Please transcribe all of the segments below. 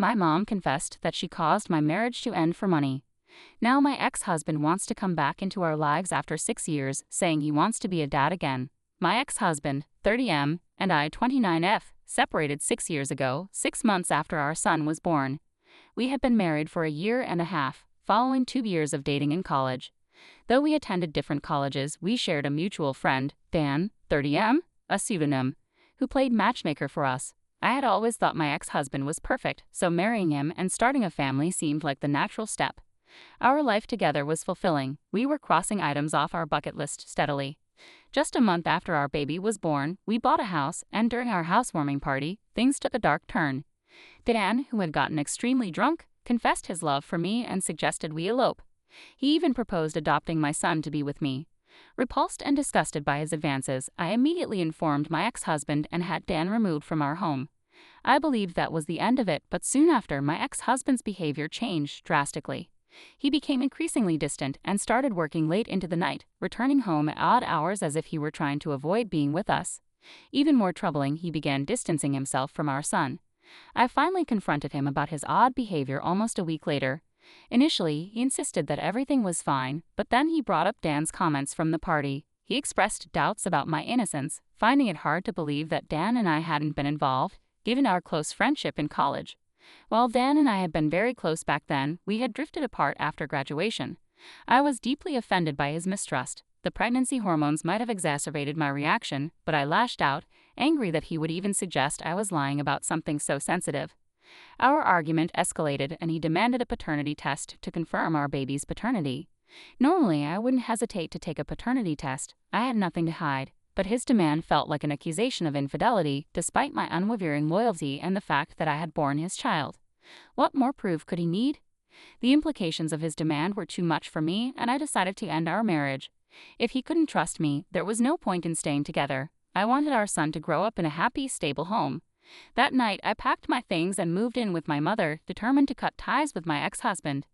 My mom confessed that she caused my marriage to end for money. Now my ex-husband wants to come back into our lives after 6 years, saying he wants to be a dad again. My ex-husband, 30M, and I, 29F, separated 6 years ago, 6 months after our son was born. We had been married for a year and a half, following 2 years of dating in college. Though we attended different colleges, we shared a mutual friend, Dan, 30M, a pseudonym, who played matchmaker for us. I had always thought my ex-husband was perfect, so marrying him and starting a family seemed like the natural step. Our life together was fulfilling. We were crossing items off our bucket list steadily. Just a month after our baby was born, we bought a house, and during our housewarming party, things took a dark turn. Dan, who had gotten extremely drunk, confessed his love for me and suggested we elope. He even proposed adopting my son to be with me. Repulsed and disgusted by his advances, I immediately informed my ex-husband and had Dan removed from our home. I believed that was the end of it, but soon after, my ex-husband's behavior changed drastically. He became increasingly distant and started working late into the night, returning home at odd hours as if he were trying to avoid being with us. Even more troubling, he began distancing himself from our son. I finally confronted him about his odd behavior almost a week later. Initially, he insisted that everything was fine, but then he brought up Dan's comments from the party. He expressed doubts about my innocence, finding it hard to believe that Dan and I hadn't been involved, given our close friendship in college. While Dan and I had been very close back then, we had drifted apart after graduation. I was deeply offended by his mistrust. The pregnancy hormones might have exacerbated my reaction, but I lashed out, angry that he would even suggest I was lying about something so sensitive. Our argument escalated and he demanded a paternity test to confirm our baby's paternity. Normally, I wouldn't hesitate to take a paternity test. I had nothing to hide. But his demand felt like an accusation of infidelity, despite my unwavering loyalty and the fact that I had borne his child. What more proof could he need? The implications of his demand were too much for me, and I decided to end our marriage. If he couldn't trust me, there was no point in staying together. I wanted our son to grow up in a happy, stable home. That night, I packed my things and moved in with my mother, determined to cut ties with my ex-husband.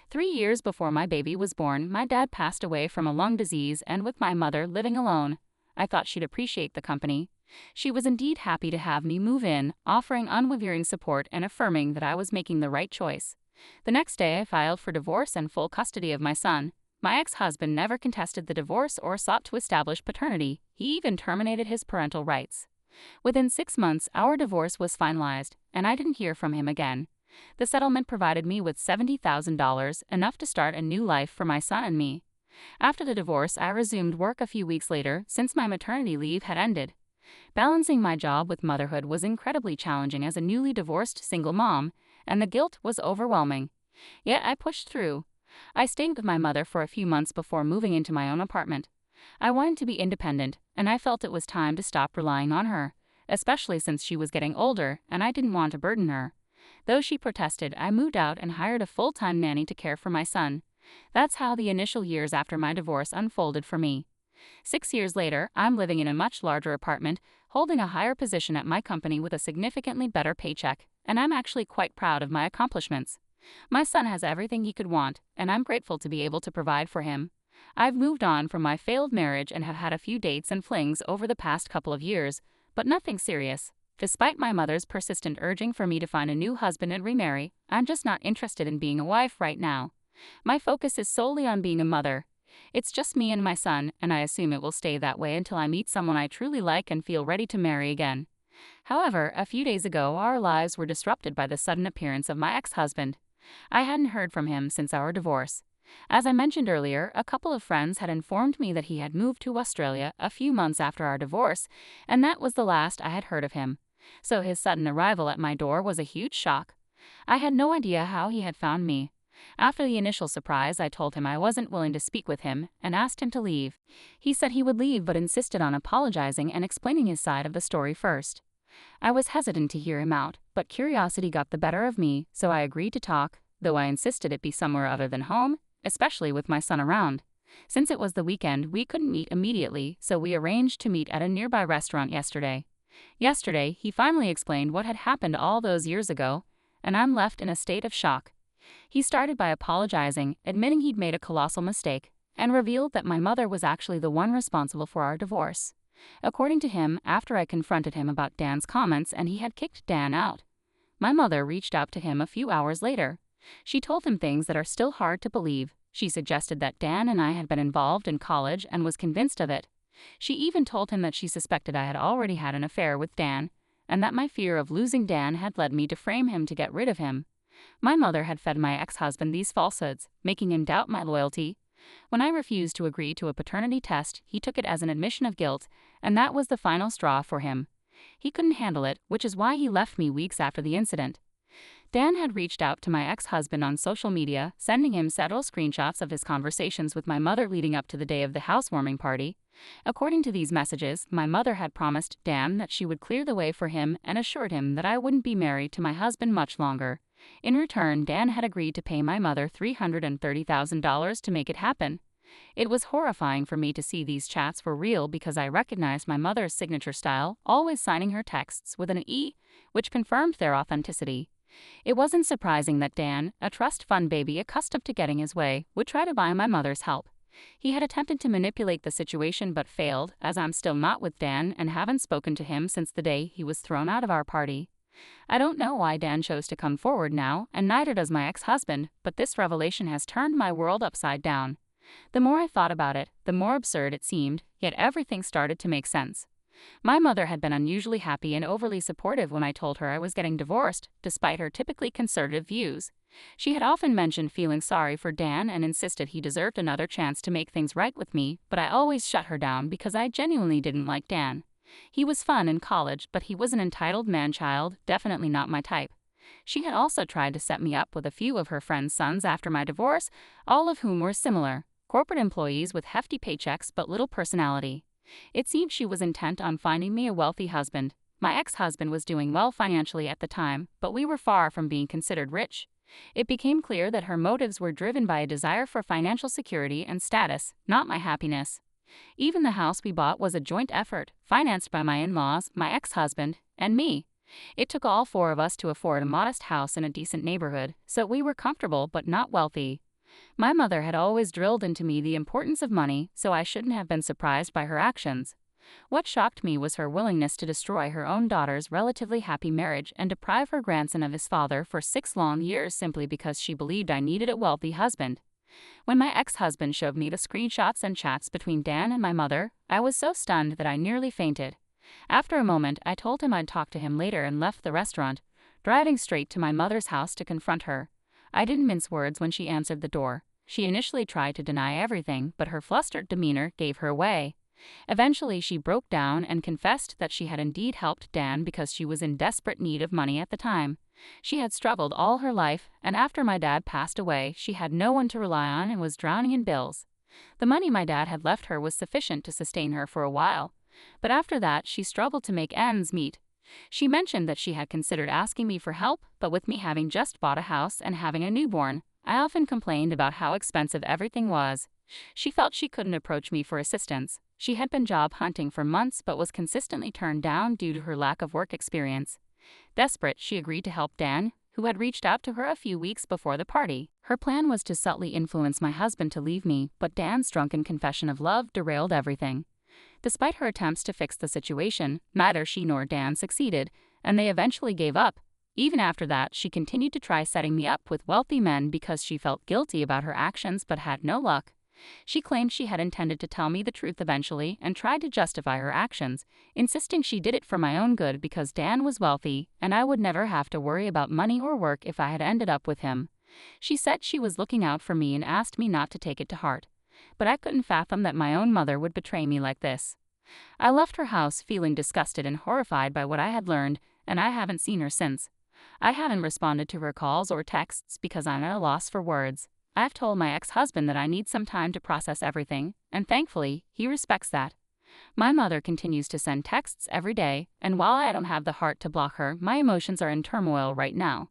3 years before my baby was born, my dad passed away from a lung disease, and with my mother living alone, I thought she'd appreciate the company. She was indeed happy to have me move in, offering unwavering support and affirming that I was making the right choice. The next day, I filed for divorce and full custody of my son. My ex-husband never contested the divorce or sought to establish paternity. He even terminated his parental rights. Within 6 months, our divorce was finalized, and I didn't hear from him again. The settlement provided me with $70,000, enough to start a new life for my son and me. After the divorce, I resumed work a few weeks later, since my maternity leave had ended. Balancing my job with motherhood was incredibly challenging as a newly divorced single mom, and the guilt was overwhelming. Yet I pushed through. I stayed with my mother for a few months before moving into my own apartment. I wanted to be independent, and I felt it was time to stop relying on her, especially since she was getting older and I didn't want to burden her. Though she protested, I moved out and hired a full-time nanny to care for my son. That's how the initial years after my divorce unfolded for me. 6 years later, I'm living in a much larger apartment, holding a higher position at my company with a significantly better paycheck, and I'm actually quite proud of my accomplishments. My son has everything he could want, and I'm grateful to be able to provide for him. I've moved on from my failed marriage and have had a few dates and flings over the past couple of years, but nothing serious. Despite my mother's persistent urging for me to find a new husband and remarry, I'm just not interested in being a wife right now. My focus is solely on being a mother. It's just me and my son, and I assume it will stay that way until I meet someone I truly like and feel ready to marry again. However, a few days ago, our lives were disrupted by the sudden appearance of my ex-husband. I hadn't heard from him since our divorce. As I mentioned earlier, a couple of friends had informed me that he had moved to Australia a few months after our divorce, and that was the last I had heard of him. So his sudden arrival at my door was a huge shock. I had no idea how he had found me. After the initial surprise, I told him I wasn't willing to speak with him and asked him to leave. He said he would leave but insisted on apologizing and explaining his side of the story first. I was hesitant to hear him out, but curiosity got the better of me, so I agreed to talk, though I insisted it be somewhere other than home, especially with my son around. Since it was the weekend, we couldn't meet immediately, so we arranged to meet at a nearby restaurant yesterday. Yesterday, he finally explained what had happened all those years ago, and I'm left in a state of shock. He started by apologizing, admitting he'd made a colossal mistake, and revealed that my mother was actually the one responsible for our divorce. According to him, after I confronted him about Dan's comments and he had kicked Dan out. my mother reached out to him a few hours later. She told him things that are still hard to believe. She suggested that Dan and I had been involved in college and was convinced of it. She even told him that she suspected I had already had an affair with Dan, and that my fear of losing Dan had led me to frame him to get rid of him. My mother had fed my ex-husband these falsehoods, making him doubt my loyalty. When I refused to agree to a paternity test, he took it as an admission of guilt, and that was the final straw for him. He couldn't handle it, which is why he left me weeks after the incident. Dan had reached out to my ex-husband on social media, sending him several screenshots of his conversations with my mother leading up to the day of the housewarming party. According to these messages, my mother had promised Dan that she would clear the way for him and assured him that I wouldn't be married to my husband much longer. In return, Dan had agreed to pay my mother $330,000 to make it happen. It was horrifying for me to see these chats were real because I recognized my mother's signature style, always signing her texts with an E, which confirmed their authenticity. It wasn't surprising that Dan, a trust fund baby accustomed to getting his way, would try to buy my mother's help. He had attempted to manipulate the situation but failed, as I'm still not with Dan and haven't spoken to him since the day he was thrown out of our party. I don't know why Dan chose to come forward now, and neither does my ex-husband, but this revelation has turned my world upside down. The more I thought about it, the more absurd it seemed, yet everything started to make sense. My mother had been unusually happy and overly supportive when I told her I was getting divorced, despite her typically conservative views. She had often mentioned feeling sorry for Dan and insisted he deserved another chance to make things right with me, but I always shut her down because I genuinely didn't like Dan. He was fun in college, but he was an entitled man-child, definitely not my type. She had also tried to set me up with a few of her friends' sons after my divorce, all of whom were similar, corporate employees with hefty paychecks but little personality. It seemed she was intent on finding me a wealthy husband. My ex-husband was doing well financially at the time, but we were far from being considered rich. It became clear that her motives were driven by a desire for financial security and status, not my happiness. Even the house we bought was a joint effort, financed by my in-laws, my ex-husband, and me. It took all four of us to afford a modest house in a decent neighborhood, so we were comfortable but not wealthy. My mother had always drilled into me the importance of money, so I shouldn't have been surprised by her actions. What shocked me was her willingness to destroy her own daughter's relatively happy marriage and deprive her grandson of his father for 6 long years simply because she believed I needed a wealthy husband. When my ex-husband showed me the screenshots and chats between Dan and my mother, I was so stunned that I nearly fainted. After a moment, I told him I'd talk to him later and left the restaurant, driving straight to my mother's house to confront her. I didn't mince words when she answered the door. She initially tried to deny everything, but her flustered demeanor gave her away. Eventually, she broke down and confessed that she had indeed helped Dan because she was in desperate need of money at the time. She had struggled all her life, and after my dad passed away, she had no one to rely on and was drowning in bills. The money my dad had left her was sufficient to sustain her for a while, but after that, she struggled to make ends meet. She mentioned that she had considered asking me for help, but with me having just bought a house and having a newborn, I often complained about how expensive everything was. She felt she couldn't approach me for assistance. She had been job hunting for months but was consistently turned down due to her lack of work experience. Desperate, she agreed to help Dan, who had reached out to her a few weeks before the party. Her plan was to subtly influence my husband to leave me, but Dan's drunken confession of love derailed everything. Despite her attempts to fix the situation, neither she nor Dan succeeded, and they eventually gave up. Even after that, she continued to try setting me up with wealthy men because she felt guilty about her actions but had no luck. She claimed she had intended to tell me the truth eventually and tried to justify her actions, insisting she did it for my own good because Dan was wealthy and I would never have to worry about money or work if I had ended up with him. She said she was looking out for me and asked me not to take it to heart. But I couldn't fathom that my own mother would betray me like this. I left her house feeling disgusted and horrified by what I had learned, and I haven't seen her since. I haven't responded to her calls or texts because I'm at a loss for words. I've told my ex-husband that I need some time to process everything, and thankfully, he respects that. My mother continues to send texts every day, and while I don't have the heart to block her, my emotions are in turmoil right now.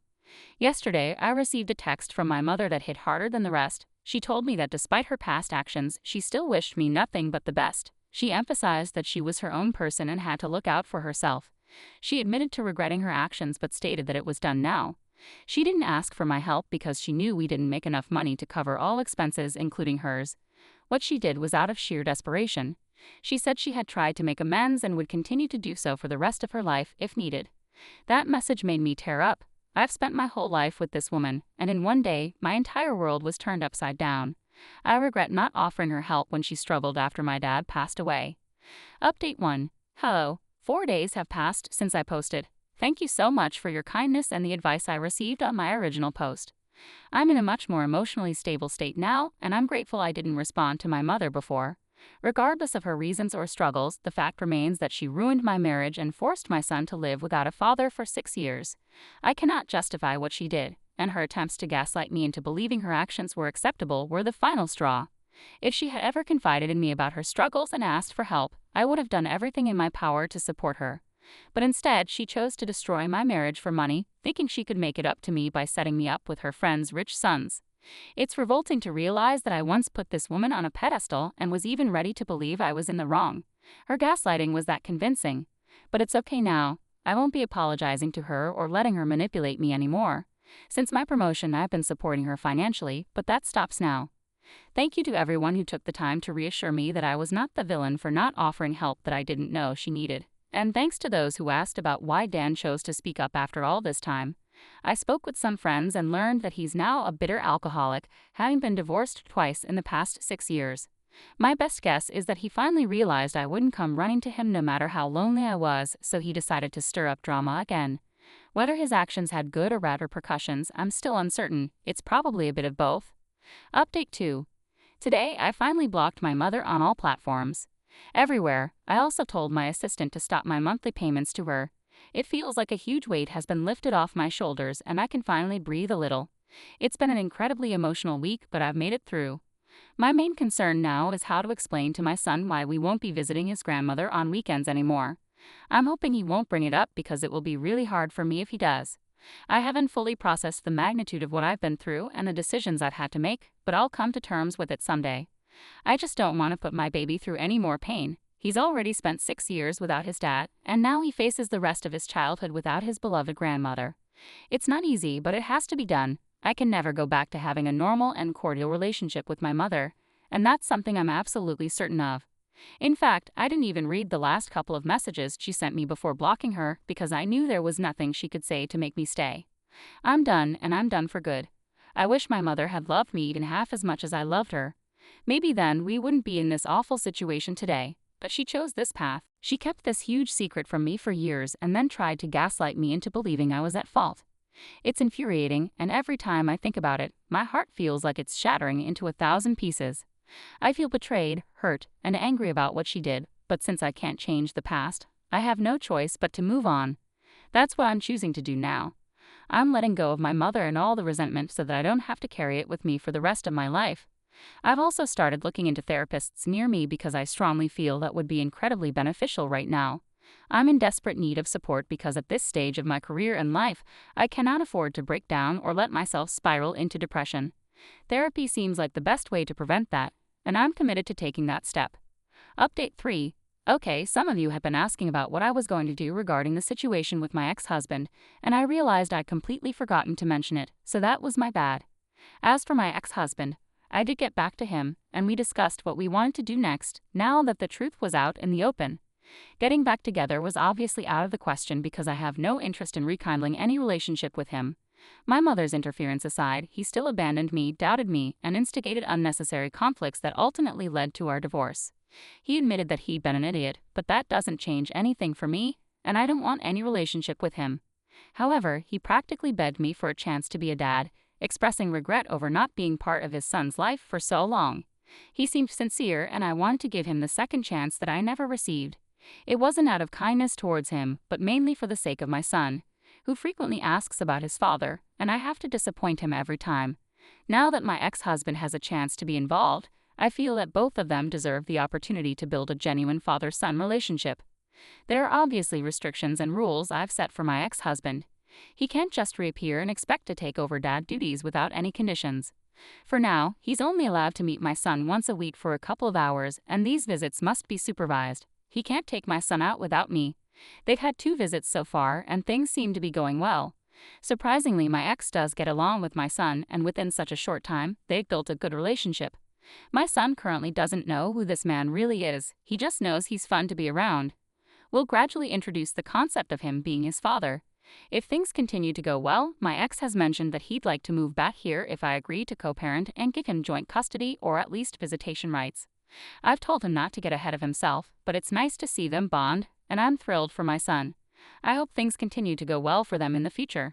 Yesterday, I received a text from my mother that hit harder than the rest. She told me that despite her past actions, she still wished me nothing but the best. She emphasized that she was her own person and had to look out for herself. She admitted to regretting her actions but stated that it was done now. She didn't ask for my help because she knew we didn't make enough money to cover all expenses, including hers. What she did was out of sheer desperation. She said she had tried to make amends and would continue to do so for the rest of her life if needed. That message made me tear up. I've spent my whole life with this woman, and in one day, my entire world was turned upside down. I regret not offering her help when she struggled after my dad passed away. Update 1. Hello. 4 days have passed since I posted. Thank you so much for your kindness and the advice I received on my original post. I'm in a much more emotionally stable state now, and I'm grateful I didn't respond to my mother before. Regardless of her reasons or struggles, the fact remains that she ruined my marriage and forced my son to live without a father for 6 years. I cannot justify what she did, and her attempts to gaslight me into believing her actions were acceptable were the final straw. If she had ever confided in me about her struggles and asked for help, I would have done everything in my power to support her. But instead, she chose to destroy my marriage for money, thinking she could make it up to me by setting me up with her friends' rich sons. It's revolting to realize that I once put this woman on a pedestal and was even ready to believe I was in the wrong. Her gaslighting was that convincing. But it's okay now. I won't be apologizing to her or letting her manipulate me anymore. Since my promotion, I've been supporting her financially, but that stops now. Thank you to everyone who took the time to reassure me that I was not the villain for not offering help that I didn't know she needed. And thanks to those who asked about why Dan chose to speak up after all this time. I spoke with some friends and learned that he's now a bitter alcoholic, having been divorced twice in the past 6 years. My best guess is that he finally realized I wouldn't come running to him no matter how lonely I was, so he decided to stir up drama again. Whether his actions had good or bad repercussions, I'm still uncertain. It's probably a bit of both. Update 2. Today, I finally blocked my mother on all platforms. Everywhere. I also told my assistant to stop my monthly payments to her. It feels like a huge weight has been lifted off my shoulders and I can finally breathe a little. It's been an incredibly emotional week, but I've made it through. My main concern now is how to explain to my son why we won't be visiting his grandmother on weekends anymore. I'm hoping he won't bring it up because it will be really hard for me if he does. I haven't fully processed the magnitude of what I've been through and the decisions I've had to make, but I'll come to terms with it someday. I just don't want to put my baby through any more pain. He's already spent 6 years without his dad, and now he faces the rest of his childhood without his beloved grandmother. It's not easy, but it has to be done. I can never go back to having a normal and cordial relationship with my mother, and that's something I'm absolutely certain of. In fact, I didn't even read the last couple of messages she sent me before blocking her because I knew there was nothing she could say to make me stay. I'm done, and I'm done for good. I wish my mother had loved me even half as much as I loved her. Maybe then we wouldn't be in this awful situation today. But she chose this path. She kept this huge secret from me for years and then tried to gaslight me into believing I was at fault. It's infuriating, and every time I think about it, my heart feels like it's shattering into 1,000 pieces. I feel betrayed, hurt, and angry about what she did, but since I can't change the past, I have no choice but to move on. That's what I'm choosing to do now. I'm letting go of my mother and all the resentment so that I don't have to carry it with me for the rest of my life. I've also started looking into therapists near me because I strongly feel that would be incredibly beneficial right now. I'm in desperate need of support because at this stage of my career and life, I cannot afford to break down or let myself spiral into depression. Therapy seems like the best way to prevent that, and I'm committed to taking that step. Update 3. Okay, some of you have been asking about what I was going to do regarding the situation with my ex-husband, and I realized I'd completely forgotten to mention it, so that was my bad. As for my ex-husband, I did get back to him, and we discussed what we wanted to do next, now that the truth was out in the open. Getting back together was obviously out of the question because I have no interest in rekindling any relationship with him. My mother's interference aside, he still abandoned me, doubted me, and instigated unnecessary conflicts that ultimately led to our divorce. He admitted that he'd been an idiot, but that doesn't change anything for me, and I don't want any relationship with him. However, he practically begged me for a chance to be a dad, expressing regret over not being part of his son's life for so long. He seemed sincere, and I wanted to give him the second chance that I never received. It wasn't out of kindness towards him, but mainly for the sake of my son, who frequently asks about his father, and I have to disappoint him every time. Now that my ex-husband has a chance to be involved, I feel that both of them deserve the opportunity to build a genuine father-son relationship. There are obviously restrictions and rules I've set for my ex-husband. He can't just reappear and expect to take over dad duties without any conditions. For now, he's only allowed to meet my son once a week for a couple of hours, and these visits must be supervised. He can't take my son out without me. They've had 2 visits so far, and things seem to be going well. Surprisingly, my ex does get along with my son, and within such a short time, they've built a good relationship. My son currently doesn't know who this man really is. He just knows he's fun to be around. We'll gradually introduce the concept of him being his father. If things continue to go well, my ex has mentioned that he'd like to move back here if I agree to co-parent and give him joint custody or at least visitation rights. I've told him not to get ahead of himself, but it's nice to see them bond, and I'm thrilled for my son. I hope things continue to go well for them in the future.